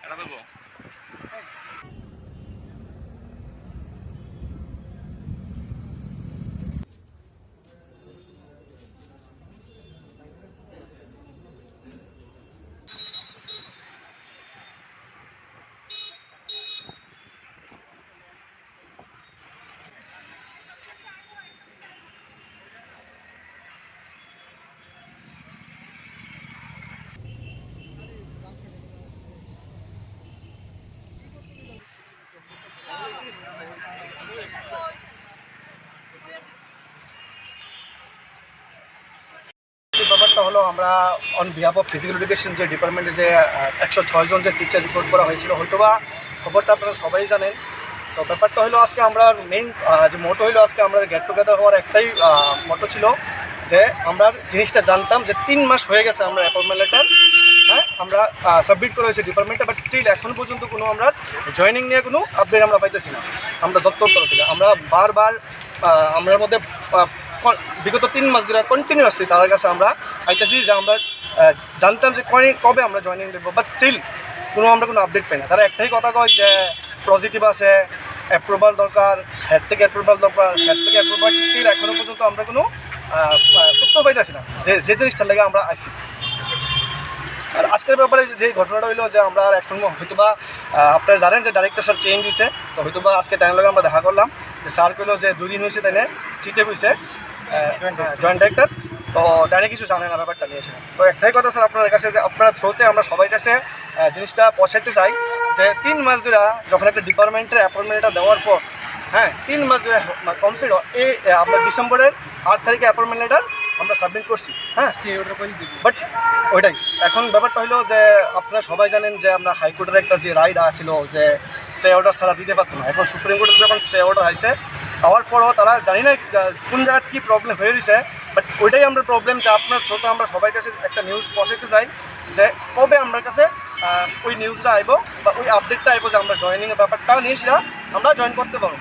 এটা দেবো। ব্যাপারটা হলো আমরা on behalf of physical education যে ডিপার্টমেন্টে যে 106 জন যে টিচার রিপোর্ট করা হয়েছিল, হয়তোবা খবরটা আপনারা সবাই জানেন। তো ব্যাপারটা হলো আজকে আমরা মেইন যে মোটো হলো আজকে আমরা গেট টুগেদার হওয়ার একটাই মোটো ছিল যে আমরা জিনিসটা জানতাম যে 3 মাস হয়ে গেছে আমরা অ্যাপয়েন্টমেন্ট লেটার আমরা সাবমিট করা হয়েছে ডিপার্টমেন্টে, বাট স্টিল এখন পর্যন্ত কোনো আমরা জয়েনিং নিয়ে কোনো আপডেট আমরা পাইতেছি না। আমরা দপ্তর তরফ থেকে আমরা বারবার আমরার মধ্যে বিগত 3 মাস ধরে কন্টিনিউয়াসলি তাদের কাছে আমরা পাইতেছি যে আমরা জানতাম যে কবে আমরা জয়েনিং দেবো, বাট স্টিল আমরা কোনো আপডেট পাই না। তারা একটাই কথা কয় যে পজিটিভ আছে, অ্যাপ্রুভাল দরকার, হেড থেকে অ্যাপ্রুভাল দরকার, হেড থেকে অ্যাপ্রুভাল, স্টিল এখনও পর্যন্ত আমরা কোনো উত্তর পাইতেছি না যে জিনিসটার লেগে আমরা আইছি। আর আজকের ব্যাপারে যে ঘটনাটা হইলো যে আমরা এখন হয়তোবা আপনারা জানেন যে ডাইরেক্টর স্যার চেঞ্জ হয়েছে, তো হয়তোবা আজকে টাইম লাগে আমরা দেখা করলাম যে স্যার কইলো যে 2 দিন হয়েছে তাই না সিটে হয়েছে জয়েন্ট ডাইরেক্টর, তো তাই কিছু জানে না ব্যাপারটা নিয়েছে। তো একটাই কথা স্যার আপনার কাছে যে আপনার থ্রুতে আমরা সবাই কাছে জিনিসটা পৌঁছাইতে চাই যে 3 মাস ধরে যখন একটা ডিপার্টমেন্টের অ্যাপয়েন্টমেন্টটা দেওয়ার পর 3 মাস ধরে কমপ্লিট এই আপনার ডিসেম্বরের 8 তারিখে অ্যাপয়েন্টমেন্ট লেটার আমরা সাবমিট করছি। বাট ওইটাই এখন ব্যাপারটা হলো যে আপনারা সবাই জানেন যে আমরা হাইকোর্টের একটা যে রায় আসছিল যে স্টে অর্ডার ছাড়া দিতে পারতো না। এখন সুপ্রিম কোর্টে যখন স্টে অর্ডার হয়েছে হওয়ার পরও তারা জানি না কোন জায়গায় কী প্রবলেম হয়ে রয়েছে, বাট ওইটাই আমরা প্রবলেম যে আপনার ছোটো আমরা সবার কাছে একটা নিউজ পৌঁছাতে চাই যে কবে আমার কাছে ওই নিউজটা আইব বা ওই আপডেটটা আইব যে আমরা জয়েনিংয়ের ব্যাপারটা নিয়ে সেটা আমরা জয়েন করতে পারবো।